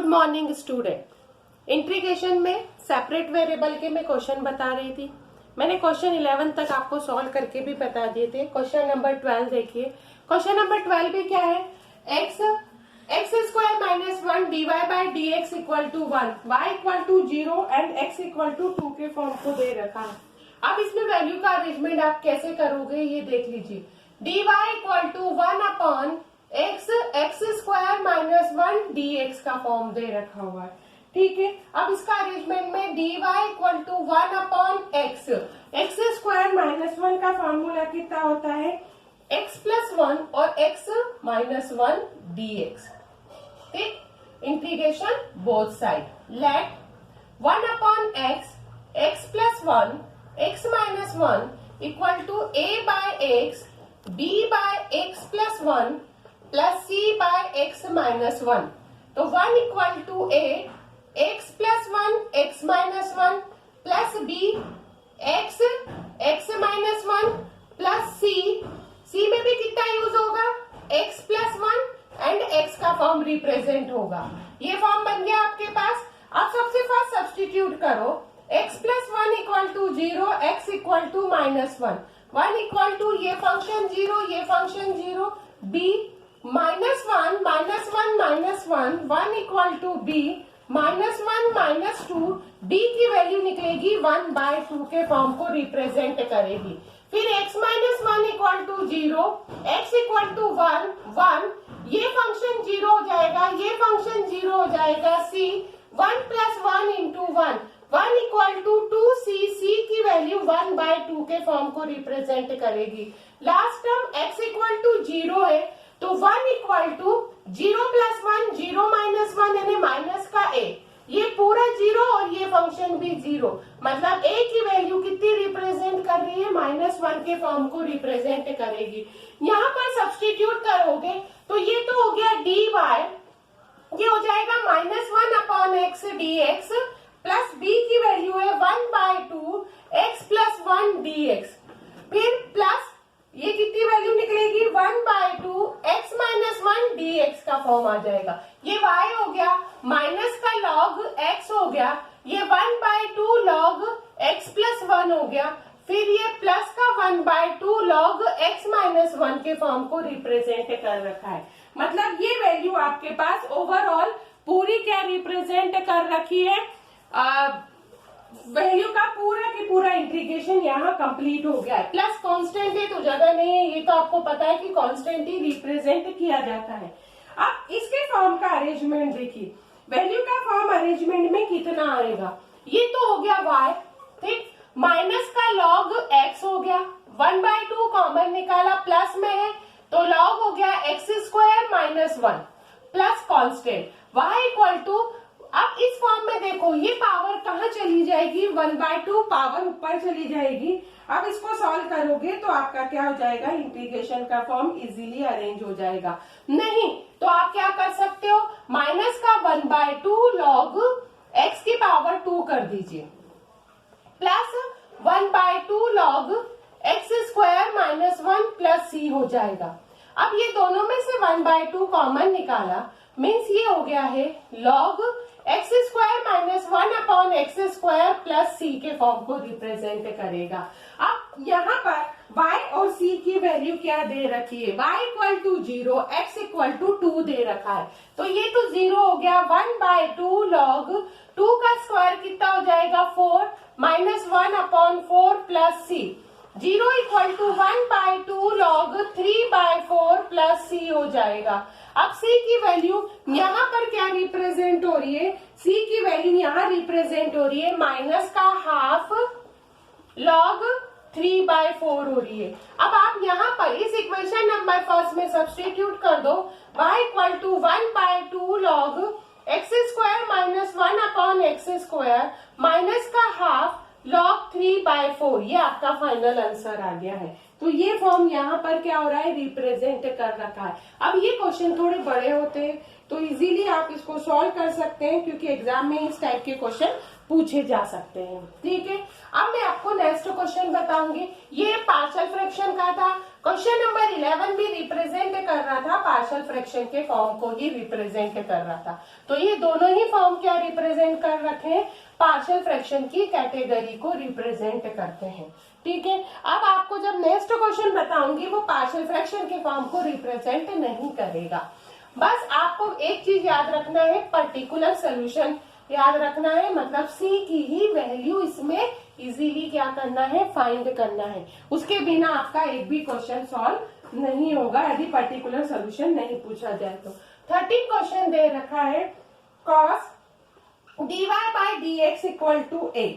Morning student. Integration में separate variable के मैं क्वेश्चन बता रही थी। मैंने क्वेश्चन 11 तक आपको सॉल्व करके भी बता दिए थे। क्वेश्चन नंबर 12 देखिए। क्वेश्चन नंबर 12 भी क्या है, x square minus 1 dy by d x equal to 1, y equal to 0 and x equal to 2 के फॉर्म को दे रखा है। अब इसमें वैल्यू का अरेंजमेंट आप कैसे करोगे ये देख लीजिए। dy equal to 1 upon x square minus 1 d x का फॉर्म दे रखा हुआ है, ठीक है। अब इसका अरेंजमेंट में dy equal to 1 upon x square minus 1 का फॉर्मूला कितना होता है, x प्लस 1 और x माइनस 1 dx, ठीक। इंटीग्रेशन बोथ साइड, लेट 1 अपॉन x plus 1 x minus 1 equal to a by x b by x plus 1 plus c by x minus 1। तो 1 equal to a x plus 1 x minus 1 plus b x minus 1 plus c में भी कितना use होगा, x plus 1 and x का form represent होगा। ये form बन गया आपके पास। आप सबसे फर्स्ट सब्स्टिट्यूट करो, x plus 1 equal to 0, x equal to minus 1 equal to ये फंक्शन 0 ये function 0, b minus 1 minus 1 minus 1 equal to b minus 1 minus 2, d की वैल्यू निकलेगी 1 बाय 2 के फॉर्म को रिप्रेजेंट करेगी। फिर x minus 1 equal to 0, x equal to 1, ये function 0 हो जाएगा, ये फंक्शन 0 हो जाएगा, c 1 plus 1 into 1 equal to 2c, c की वैल्यू 1 बाय 2 के फॉर्म को रिप्रेजेंट करेगी। Last term x equal to 0 है तो 1 इक्वल टू 0 प्लस 1 0 माइनस 1 यानी माइनस का a, ये पूरा 0 और ये फंक्शन भी 0, मतलब a की वैल्यू कितनी रिप्रेजेंट कर रही है, -1 के फॉर्म को रिप्रेजेंट करेगी। यहाँ पर सब्स्टिट्यूट करोगे तो ये तो हो गया dy, ये हो जाएगा -1 अपॉन x dx प्लस b की वैल्यू है 1 बाय 2 x प्लस 1 dx, फिर प्लस ये कितनी वैल्यू निकलेगी 1 बाय 2 x माइनस 1 dx का फॉर्म आ जाएगा। ये y हो गया, माइनस का log x हो गया, ये 1 बाय 2 log x प्लस 1 हो गया, फिर ये प्लस का 1 बाय 2 log x माइनस 1 के फॉर्म को रिप्रेजेंट कर रखा है। मतलब ये वैल्यू आपके पास ओवरऑल पूरी क्या रिप्रेजेंट कर रखी है, वैल्यू का पूरा की पूरा इंटीग्रेशन यहाँ कंप्लीट हो गया है। प्लस कांस्टेंट है तो जगह नहीं है, ये तो आपको पता है कि कांस्टेंट ही रिप्रेजेंट किया जाता है। अब इसके फॉर्म का अरेंजमेंट देखिए, वैल्यू का फॉर्म अरेंजमेंट में कितना आएगा, ये तो हो गया y, ठीक, माइनस का log x हो गया, 1 बाय 2 कॉमन निकाला, प्लस में है तो log हो गया x square minus 1 plus constant y equal to, अब इस फॉर्म में देखो ये पावर कहाँ चली जाएगी, 1 बाय 2 पावर ऊपर चली जाएगी। अब इसको सॉल्व करोगे तो आपका क्या हो जाएगा, इंटीग्रेशन का फॉर्म इजीली अरेंज हो जाएगा। नहीं तो आप क्या कर सकते हो, माइनस का 1 बाय 2 log x की पावर 2 कर दीजिए, plus 1 by 2 log x square minus 1 plus c हो जाएगा। अब ये दोनों में से 1 बाय 2 कॉमन निकाला, मीन्स ये हो गया है log x square minus 1 upon x square plus c के फॉर्म को रिप्रेजेंट करेगा। अब यहाँ पर y और c की वैल्यू क्या दे रखी है, y equal to 0, x equal to 2 दे रखा है, तो ये तो 0 हो गया, 1 बाय 2 log 2 का स्क्वायर कितना हो जाएगा 4 minus 1 upon 4 plus c, 0 equal to 1 by 2 log 3 by 4 plus c हो जाएगा। अब c की वैल्यू यहाँ पर क्या रिप्रेजेंट हो रही है, c की वैल्यू यहाँ रिप्रेजेंट हो रही है माइनस का हाफ log 3 बाय 4 हो रही है। अब आप यहाँ पर इस इक्वेशन नंबर फर्स्ट में सब्स्टिट्यूट कर दो, y equal to 1 by 2 log x square minus 1 upon x square minus का हाफ log 3 बाय 4, ये आपका फाइनल आंसर आ गया है। तो ये फॉर्म यहाँ पर क्या हो रहा है, रिप्रेजेंट कर रखा है। अब ये क्वेश्चन थोड़े बड़े होते हैं, तो इजीली आप इसको सॉल्व कर सकते हैं, क्योंकि एग्जाम में इस टाइप के क्वेश्चन पूछे जा सकते हैं। ठीक है, अब मैं आपको नेक्स्ट क्वेश्चन बताऊंगी। ये पार्शियल फ्रैक्शन का था। क्वेश्चन नंबर 11 भी रिप्रेजेंट कर रहा था, पार्शियल फ्रैक्शन के फॉर्म को ही रिप्रेजेंट कर रहा था। तो ये दोनों ही फॉर्म क्या रिप्रेजेंट कर रखे हैं, पार्शियल फ्रैक्शन की कैटेगरी को रिप्रेजेंट करते हैं। ठीक है, अब आपको जब नेक्स्ट क्वेश्चन बताऊंगी वो पार्शियल फ्रैक्शन के फॉर्म को रिप्रेजेंट नहीं करेगा। बस आपको एक चीज याद रखना है, पर्टिकुलर सोल्यूशन याद रखना है, मतलब सी की ही वैल्यू इसमें इजीली क्या करना है, फाइंड करना है। उसके बिना आपका एक भी क्वेश्चन सॉल्व नहीं होगा यदि पर्टिकुलर सोल्यूशन नहीं पूछा जाए तो। 13 क्वेश्चन दे रखा है, cos dy by dx equal to a,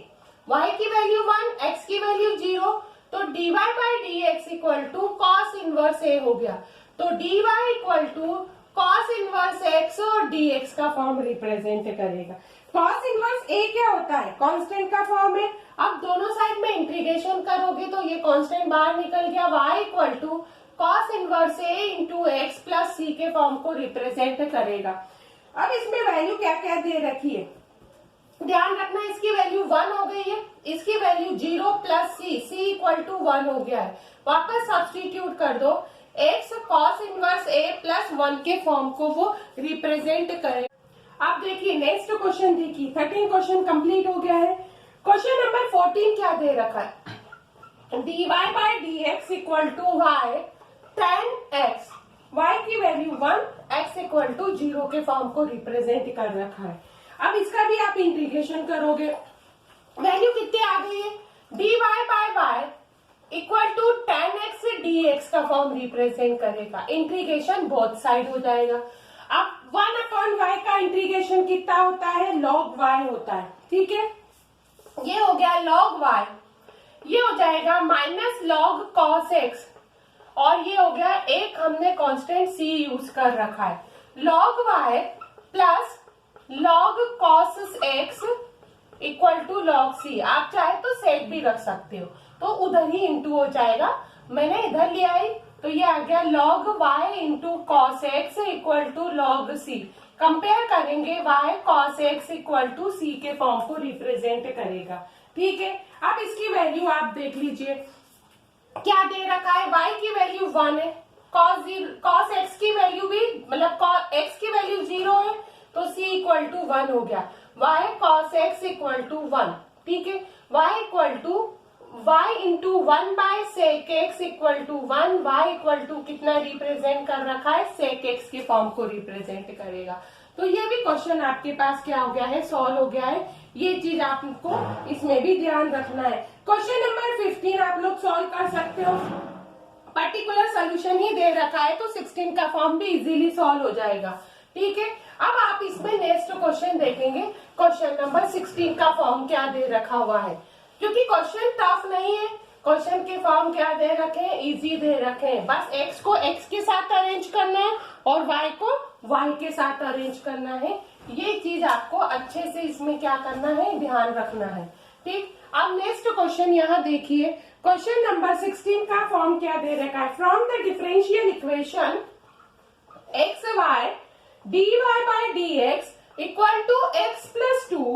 y की वैल्यू 1, x की वैल्यू 0, तो dy by dx equal to cos inverse a हो गया। तो dy equal to cos inverse x और dx का फॉर्म रिप्रेजेंट करेगा। cos इनवर्स a क्या होता है, कांस्टेंट का फॉर्म है। अब दोनों साइड में इंटीग्रेशन करोगे तो ये कांस्टेंट बाहर निकल गया, y equal to cos inverse a into X plus C के फॉर्म को रिप्रेजेंट करेगा। अब इसमें वैल्यू क्या क्या दे रखी है, ध्यान रखना, इसकी वैल्यू 1 हो गई है, इसकी value 0 plus c equal to 1 हो गया है। वापस सब्स्टिट्यूट कर दो, x cos inverse a plus 1 के फॉर्म को वो रिप्रेजेंट करे। अब देखिए नेक्स्ट क्वेश्चन देखिए, 13 क्वेश्चन कंप्लीट हो गया है। क्वेश्चन नंबर 14 क्या दे रखा है, dy by dx equal to y tan x, y की वैल्यू 1, x इक्वल टू 0 के फॉर्म को रिप्रेजेंट कर रखा है। अब इसका भी आप इंटीग्रेशन करोगे, वैल्यू कितनी आ गई है, dy by y equal to tan x dx का फॉर्म रिप्रेजेंट करेगा। इंटीग्रेशन बोथ साइड हो जाएगा। अब 1/y का इंटीग्रेशन कितना होता है, log y होता है। ठीक है, ये हो गया log y, ये हो जाएगा माइनस log cos x, और ये हो गया एक हमने कांस्टेंट c यूज कर रखा है, log y plus log cos x equal to log c। आप चाहे तो सेक भी रख सकते हो, तो उधर ही इंटू हो जाएगा, मैंने इधर लिया है तो ये आ गया log y into cos x equal to log c। Compare करेंगे, y cos x equal to c के फॉर्म को रिप्रेजेंट करेगा। ठीक है, अब इसकी वैल्यू आप देख लीजिए क्या दे रखा है, y की वैल्यू 1 है, cos x की वैल्यू भी मतलब x की वैल्यू 0 है, तो c इक्वल टू 1 हो गया, y cos x equal to 1। ठीक है, y equal to y into 1 by sec x equal to 1, y equal to कितना रिप्रेजेंट कर रखा है, सेक x के फॉर्म को रिप्रेजेंट करेगा। तो ये भी क्वेश्चन आपके पास क्या हो गया है, सॉल्व हो गया है। ये चीज आपको इसमें भी ध्यान रखना है। क्वेश्चन नंबर 15 आप लोग सॉल्व कर सकते हो, पर्टिकुलर सोल्यूशन ही दे रखा है तो 16 का फॉर्म भी इजीली सॉल्व हो जाएगा। ठीक है, अब आप इसमें नेक्स्ट क्वेश्चन देखेंगे, क्वेश्चन नंबर 16 का फॉर्म क्या दे रखा हुआ है, क्योंकि क्वेश्चन टफ नहीं है, क्वेश्चन के फॉर्म क्या दे रखे हैं, इजी दे रखे हैं। बस x को x के साथ अरेंज करना है और y को y के साथ अरेंज करना है। ये चीज आपको अच्छे से इसमें क्या करना है, ध्यान रखना है। ठीक, अब नेक्स्ट क्वेश्चन यहाँ देखिए, क्वेश्चन नंबर 16 का फॉर्म क्या दे रखा है, from the differential equation x y dy by dx equal to x plus 2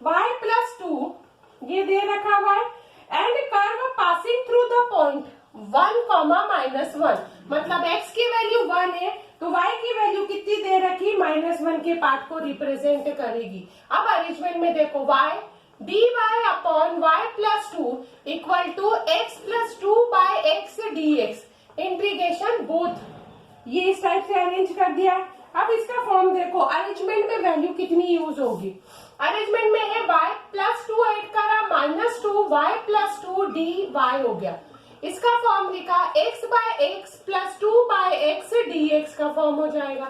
y plus 2 ये दे रखा हुआ है, and curve passing through the point 1, -1, मतलब x की वैल्यू 1 है तो y की वैल्यू कितनी दे रखी, -1 के पार्ट को रिप्रेजेंट करेगी। अब अरेंजमेंट में देखो, y dy upon y plus 2 equal to x plus 2 by x dx, integration both, ये इस टाइप से अरेंज कर दिया है। अब इसका फॉर्म देखो, अरेंजमेंट में वैल्यू कितनी यूज होगी, अरेंजमेंट में है y प्लस 2 ऐड करा -2 y प्लस 2 dy हो गया। इसका फॉर्म लिखा x by x plus 2 by x dx का फॉर्म हो जाएगा।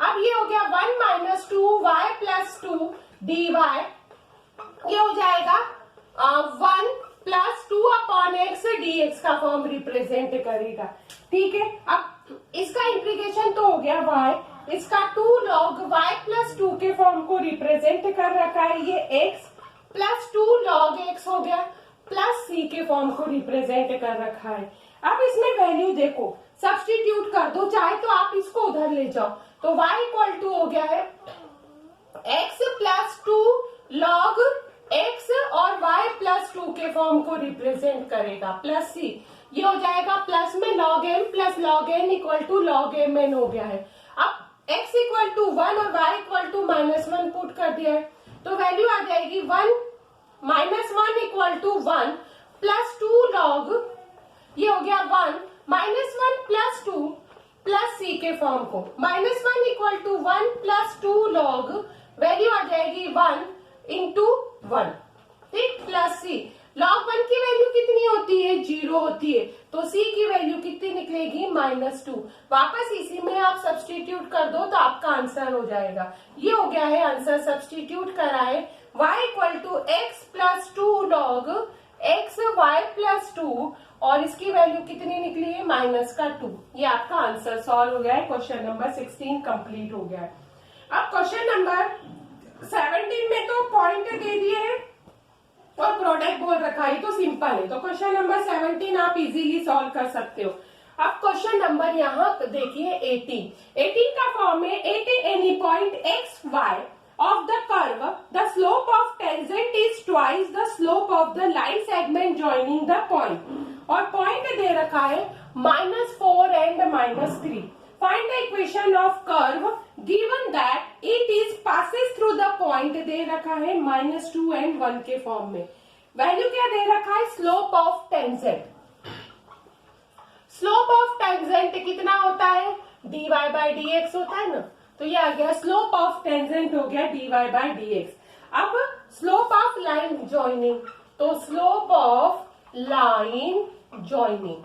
अब ये हो गया 1 - 2 y प्लस 2 dy, ये हो जाएगा 1 प्लस 2 अपॉन x dx का फॉर्म रिप्रेजेंट करेगा। ठीक है, अब इसका इंटीग्रेशन तो हो गया y, इसका 2 log y प्लस 2 के फॉर्म को रिप्रेजेंट कर रखा है, ये x प्लस 2 log x हो गया, प्लस c के फॉर्म को रिप्रेजेंट कर रखा है। अब इसमें वैल्यू देखो, सब्स्टिट्यूट कर दो, चाहे तो आप इसको उधर ले जाओ, तो y इक्वल टू हो गया है x प्लस 2 लॉग x और y प्लस 2 के फॉर्म को रिप्रेजेंट करेगा प्लस c, ये हो जाएगा प्लस में log m plus log n equal to log m n हो गया है। अब x इक्वल टू 1 और y इक्वल टू -1 पुट कर दिया है तो वैल्यू आ जाएगी 1 -1 इक्वल टू 1 प्लस 2 लॉग, ये हो गया 1 -1 प्लस 2 प्लस c के फॉर्म को, -1 equal to 1 plus 2 log, value आ जाएगी 1 इंटू 1, ठीक, प्लस c। log 1 की वैल्यू कितनी होती है? 0 होती है, तो c की वैल्यू कितनी निकलेगी? -2। वापस इसी में आप सब्सटीट्यूट कर दो तो आपका आंसर हो जाएगा। ये हो गया है आंसर, सब्सटीट्यूट करा है y equal to x plus 2 log x y plus 2 और इसकी वैल्यू कितनी निकली है? -2। ये आपका आंसर सॉल्व हो गया है। क्वेश्चन नंबर 16 कंप्लीट हो गया है। अब क्वेश्चन नंबर 17 में तो पॉइंट दे दिए हैं और प्रोडक्ट बोल रखा है, तो सिंपल है, तो क्वेश्चन नंबर 17 आप इजीली सॉल्व कर सकते हो। अब क्वेश्चन नंबर यहाँ देखिए 18 का फॉर्म है at any point x y of the curve, the slope of tangent is twice the slope of the line segment joining the point. और पॉइंट दे रखा है -4 and -3. Find the equation of curve given that it is passes through the point दे रखा है -2 and 1 के form में। Value क्या दे रखा है? Slope of tangent. Slope of tangent कितना होता है? dy by dx होता है ना, तो ये आ गया स्लोप ऑफ टेंजेंट हो गया dy by dx। अब स्लोप ऑफ लाइन जॉइनिंग, तो स्लोप ऑफ लाइन जॉइनिंग,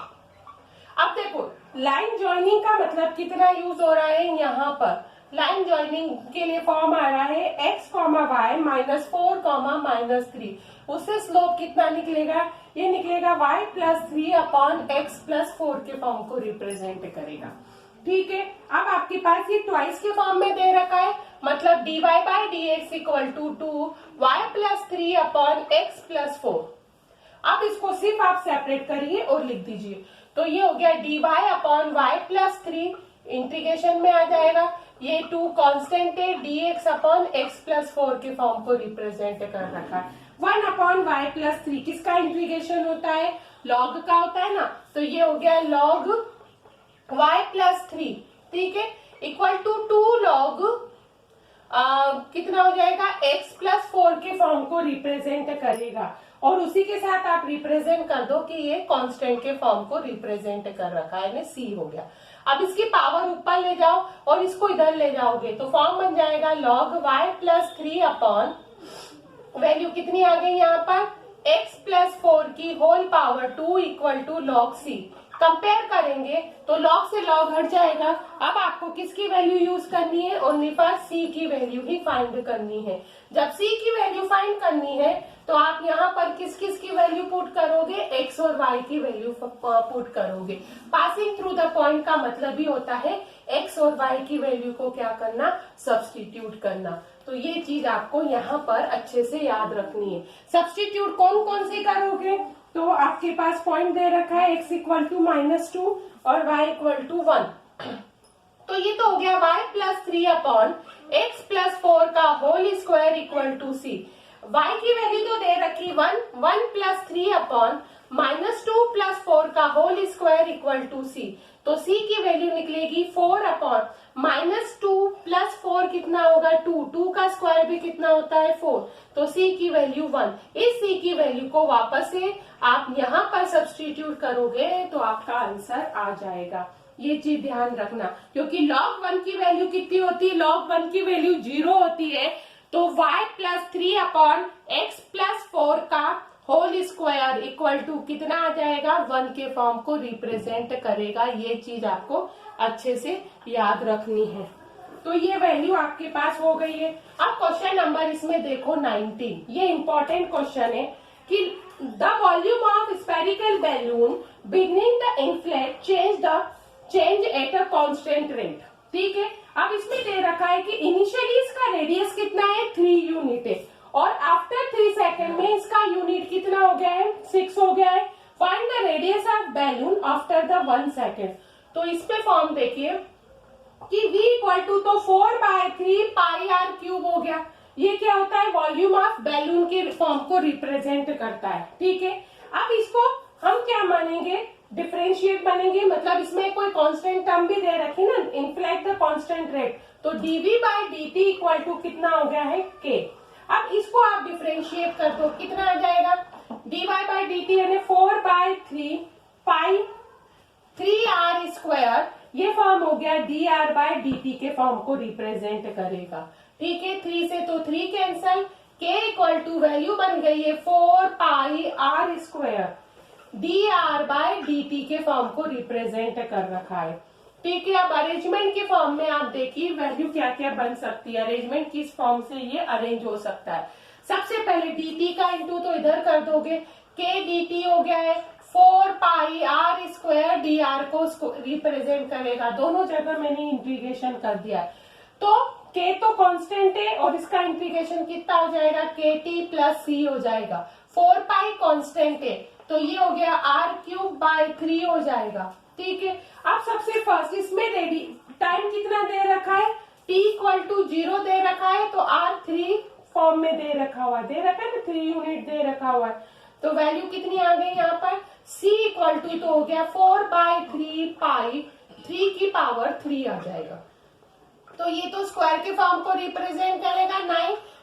अब देखो लाइन जॉइनिंग का मतलब कितना यूज हो रहा है यहाँ पर। लाइन जॉइनिंग के लिए फॉर्म आ रहा है x, y -4, -3, उससे स्लोप कितना निकलेगा? ये निकलेगा y plus 3 upon x plus 4 के फॉर्म को रिप्रेजेंट करेगा, ठीक है। अब आपके पास ये ट्वाइस के फॉर्म में दे रखा है, मतलब dy by dx equal to 2y plus 3 upon x plus 4। अब इसको सिर्फ आप सेपरेट करिए और लिख दीजिए, तो ये हो गया dy upon y plus 3, integration में आ जाएगा, ये 2 कांस्टेंट है, dx अपॉन x प्लस 4 के फॉर्म को रिप्रेजेंट कर रखा है। 1 अपॉन y प्लस 3 किसका इंटीग्रेशन होता है? लॉग का होता है ना, तो ये हो गया लॉग y प्लस 3, ठीक है, इक्वल टू 2 लॉग कितना हो जाएगा? x प्लस 4 के फॉर्म को रिप्रेजेंट करेगा और उसी के साथ आप रिप्रेजेंट कर दो कि ये कांस्टेंट के फॉर्म को रिप्रेजेंट कर रखा है, c हो गया। अब इसकी पावर ऊपर ले जाओ और इसको इधर ले जाओगे तो फॉर्म बन जाएगा log y plus 3 upon, value कितनी आ गई यहाँ पर? x प्लस 4 की whole power 2 equal to log c। Compare करेंगे तो लॉग से लॉग हट जाएगा। अब आपको किसकी वैल्यू यूज करनी है? ओनली फॉर c की वैल्यू ही फाइंड करनी है। जब c की वैल्यू फाइंड करनी है तो आप यहाँ पर किस किस की वैल्यू पुट करोगे? x और y की वैल्यू पुट करोगे। पासिंग थ्रू द पॉइंट का मतलब ही होता है x और y की वैल्यू को क्या करना? सब्सटीट्यूट करना। तो ये चीज आपको यहाँ पर अच्छे से याद रखनी है। सब्सटीट्यूट कौन कौन से करोगे? तो आपके पास पॉइंट दे रखा है x इक्वल टू -2 और y इक्वल टू 1, तो ये तो हो गया y plus 3 upon x plus 4 का whole square equal to c। y की वैल्यू तो दे रखी 1 प्लस 3 अपॉन -2 प्लस 4 का whole square equal to c, तो c की वैल्यू निकलेगी 4 अपॉन -2 प्लस 4 कितना होगा? 2 का स्क्वायर भी कितना होता है? 4, तो c की वैल्यू 1। इस c की वैल्यू को वापस से आप यहाँ पर सब्सटीट्यूट करोगे तो आपका आंसर आ जाएगा। ये चीज ध्यान रखना, क्योंकि log 1 की वैल्यू कितनी होती है? log 1 की वैल्यू 0 होती है, तो y plus 3 upon x plus 4 का होल स्क्वायर इक्वल टू कितना आ जाएगा? 1 के फॉर्म को रिप्रेजेंट करेगा। ये चीज आपको अच्छे से याद रखनी है। तो ये वैल्यू आपके पास हो गई है। अब क्वेश्चन नंबर इसमें देखो 19, ये इंपॉर्टेंट क्वेश्चन है कि the volume of spherical balloon beginning the inflate change at a constant rate, ठीक है। अब इसमें दे रखा है कि इनिशियली इसका रेडियस कितना है? 3 यूनिट है और आफ्टर 3 सेकेंड में इसका यूनिट कितना हो गया है? 6 हो गया है। Find the radius of balloon after the 1 second. तो इस पे फॉर्म देखिए, कि v इक्वल टू तो 4/3 पाई आर क्यूब हो गया। ये क्या होता है, वॉल्यूम ऑफ बैलून के फॉर्म को रिप्रेजेंट करता है। ठीक है, अब इसको हम क्या मानेंगे, डिफरेंशिएट बनेंगे, मतलब इसमें कोई कांस्टेंट टर्म भी दे रखी ना, इन्फ्लेट द कांस्टेंट रेट, तो dv by dt equal to कितना हो गया है k। अब इसको आप डिफरेंशिएट कर दो, कितना आ जाएगा, dy बाई dt यानी 4/3 पाई 3r स्क्वायर, ये फॉर्म हो गया dr बाई dt के फॉर्म को रिप्रेजेंट करेगा। ठीक है, 3 से तो 3 cancel, k equal to value बन गई है 4 pi r square dr by dt के फॉर्म को रिप्रेजेंट कर रखा है। ठीक है, अब अरेंजमेंट के फॉर्म में आप देखिए वैल्यू क्या क्या बन सकती है, अरेंजमेंट किस फॉर्म से ये अरेंज हो सकता है। सबसे पहले dt का इंटू तो इधर कर दोगे, k dt हो गया है 4 पाई r स्क्वायर dr को रिप्रेजेंट करेगा, दोनों जगह मैंने इंटीग्रेशन कर दिया है। तो k तो कांस्टेंट है और इसका इंटीग्रेशन कितना हो जाएगा, kt प्लस c हो जाएगा। 4 पाई कांस्टेंट है तो ये हो गया r क्यूब बाई 3 हो जाएगा। ठीक है, अब सबसे फर्स्ट इसमें रेडी टाइम कितना दे रखा है, t इक्वल टू 0 दे रखा है, तो r3 फॉर्म में दे रखा हुआ है, दे रखा है ना, 3 यूनिट दे रखा हुआ है, तो वैल्यू कितनी आ गई यहाँ पर, c इक्वल टू तो हो गया 4/3 पाई 3 की पावर 3 आ जाएगा। तो ये तो स्क्वायर के फॉर्म को रिप्रेजेंट करेगा,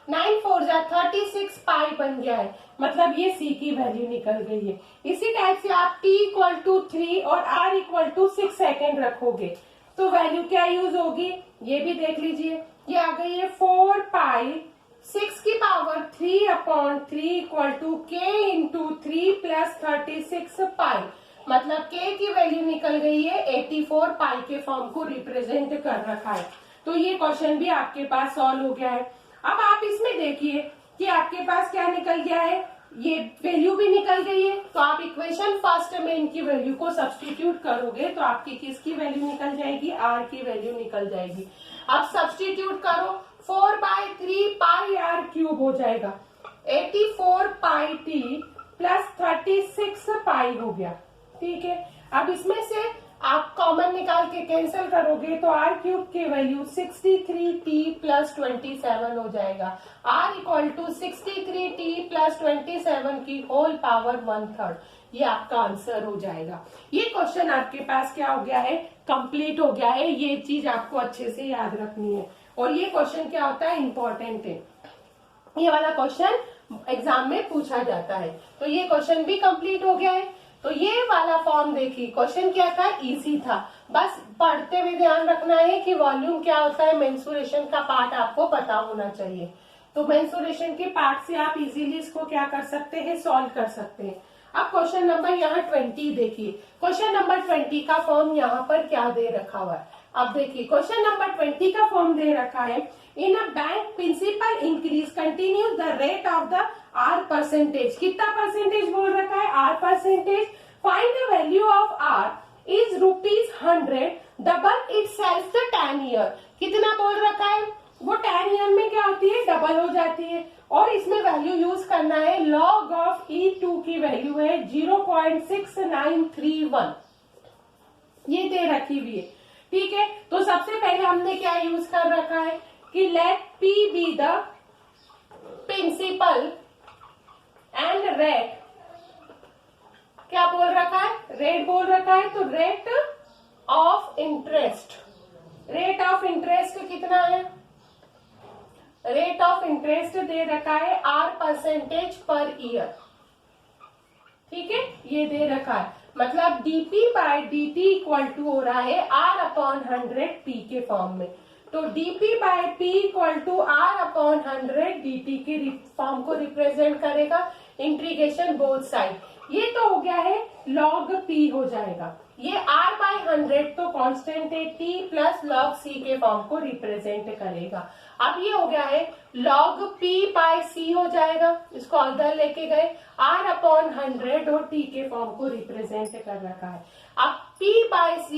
9 4 जा 36 पाई बन गया है, मतलब ये c की वैल्यू निकल गई है। इसी टाइप से आप t इक्वल टू 3 और r इक्वल टू 6 सेकेंड रखोगे तो वैल्यू क्या यूज होगी, ये भी देख लीजिए, ये आ गई है 4 पाई 6 की power 3/3 equal to k into 3 plus 36 pi, मतलब k की वैल्यू निकल गई है 84 पाई के फॉर्म को रिप्रेजेंट कर रखा है। तो ये क्वेश्चन भी आपके पास सॉल्व हो गया है। अब आप इसमें देखिए कि आपके पास क्या निकल गया है, ये वैल्यू भी निकल गई है, तो आप इक्वेशन फर्स्ट में इनकी वैल्यू को सब्स्टिट्यूट करोगे तो आपकी किसकी वैल्यू निकल जाएगी, r की वैल्यू निकल जाएगी। अब सब्स्टिट्यूट करो, 4/3 पाई r क्यूब हो जाएगा, 84 पाई t प्लस 36 पाई हो गया। ठीक है, अब इसमें से आप कॉमन निकाल के कैंसिल करोगे तो r क्यूब की वैल्यू 63t प्लस 27 हो जाएगा, r equal to 63t plus 27 की होल पावर 1/3, ये आपका आंसर हो जाएगा। ये क्वेश्चन आपके पास क्या हो गया है, कंप्लीट हो गया है। ये चीज आपको अच्छे से याद रखनी है और ये क्वेश्चन क्या होता है, इंपॉर्टेंट है, ये वाला क्वेश्चन एग्जाम में पूछा जाता है। तो ये क्वेश्चन भी कंप्लीट हो गया है। तो ये वाला फॉर्म देखिए, क्वेश्चन क्या था, इजी था, बस पढ़ते हुए ध्यान रखना है कि वॉल्यूम क्या होता है, मेंसुरेशन का पार्ट आपको पता होना चाहिए। तो मेंसुरेशन के पार्ट से आप इजीली इसको क्या कर सकते हैं, सॉल्व कर सकते हैं। अब क्वेश्चन नंबर यहाँ 20 देखिए, क्वेश्चन नंबर 20 का फॉर्म यहाँ पर क्या दे रखा हुआ है। अब देखिए क्वेश्चन नंबर 20 का फॉर्म दे रखा है, in a bank principal increase continues the rate of the r percentage, कितना परसेंटेज बोल रखा है, r percentage, find the value of r is ₹100, double itself the 10 year, कितना बोल रखा है, वो 10 ईयर में क्या होती है, डबल हो जाती है, और इसमें वैल्यू यूज करना है log ऑफ E2 की वैल्यू है 0.6931, ये दे रखी हुई है। ठीक है, तो सबसे पहले हमने क्या यूज कर रखा है कि let P be the principal and rate, क्या बोल रखा है, रेट बोल रखा है, तो rate of interest, rate of interest कितना है, रेट ऑफ इंटरेस्ट दे रखा है r परसेंटेज पर ईयर। ठीक है, ये दे रखा है, मतलब dp by dt equal to हो रहा है r/100 p के फॉर्म में, तो dp by p equal to r/100 dt के फॉर्म को रिप्रेजेंट करेगा, इंटीग्रेशन बोथ साइड, ये तो हो गया है log p हो जाएगा, ये r/100 तो कांस्टेंट है, t प्लस log c के फॉर्म को रिप्रेजेंट करेगा। अब ये हो गया है log p बाय c हो जाएगा, इसको अदर लेके गए, r/100 और t के फॉर्म को रिप्रेजेंट कर रखा है। अब p बाय c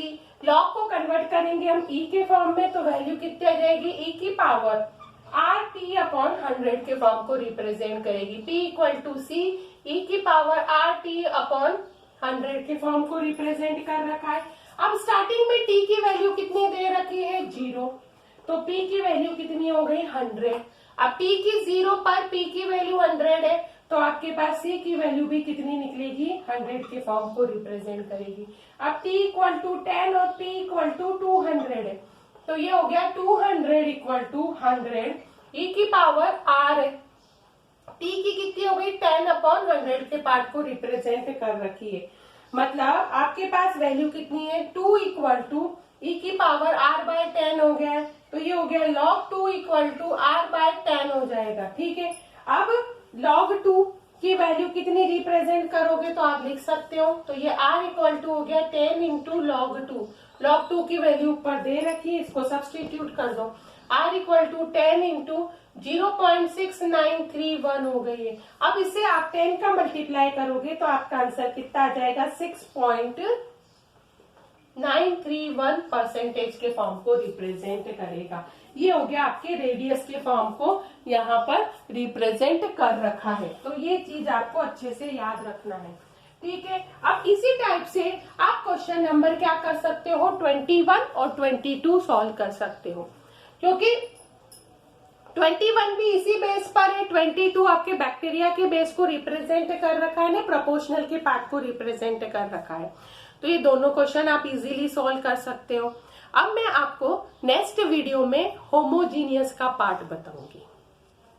log को कन्वर्ट करेंगे हम e के फॉर्म में, तो वैल्यू कितनी आ जाएगी, e की पावर RT/100 के फॉर्म को रिप्रेजेंट करेगी, p equal to c, e की पावर RT/100 के फॉर्म को रिप्रेजेंट कर रखा है। अब स्टार्टिंग में टी की वैल्यू कितनी दे रखी है 0, तो पी की वैल्यू कितनी हो गई 100। अब पी की 0 पर पी की वैल्यू 100 है, तो आपके पास सी की वैल्यू भी कितनी निकलेगी 100 के फॉर्म को रिप्रेजेंट करेगी। अब टी इक्वल टू 10 और पी इक्वल टू 200 है, तो ये हो गया 200 इक्वल टू 100 ई की पावर आर है। टी की कितनी हो गई 10/100 के पार्ट को रिप्रेजेंट कर रखी है, मतलब आपके पास वैल्यू कितनी है 2 इक्वल टू ई की पावर r बाय 10 हो गया है, तो ये हो गया log 2 equal to r by 10 हो जाएगा। ठीक है, अब log 2 की वैल्यू कितनी रिप्रेजेंट करोगे तो आप लिख सकते हो, तो ये r इक्वल टू हो गया 10 इंटू log 2। log 2 की वैल्यू ऊपर दे रखी है, इसको सब्सटीट्यूट कर दो, r इक्वल टू 10 इंटू 0.6931 हो गई है। अब इससे आप 10 का मल्टीप्लाई करोगे तो आपका आंसर कितना आ जाएगा 6.931% के फॉर्म को रिप्रेजेंट करेगा। ये हो गया आपके रेडियस के फॉर्म को यहाँ पर रिप्रेजेंट कर रखा है, तो ये चीज आपको अच्छे से याद रखना है। ठीक है, अब इसी टाइप से आप क्वेश्चन नंबर क्या कर सकते हो 21 और 22 सॉल्व कर सकते हो, क्योंकि 21 भी इसी बेस पर है, 22 आपके बैक्टीरिया के बेस को रिप्रेजेंट कर रखा है ना, प्रोपोर्शनल के पार्ट को रिप्रेजेंट कर रखा है। तो ये दोनों क्वेश्चन आप इजीली सॉल्व कर सकते हो। अब मैं आपको नेक्स्ट वीडियो में होमोजीनियस का पार्ट बताऊंगी।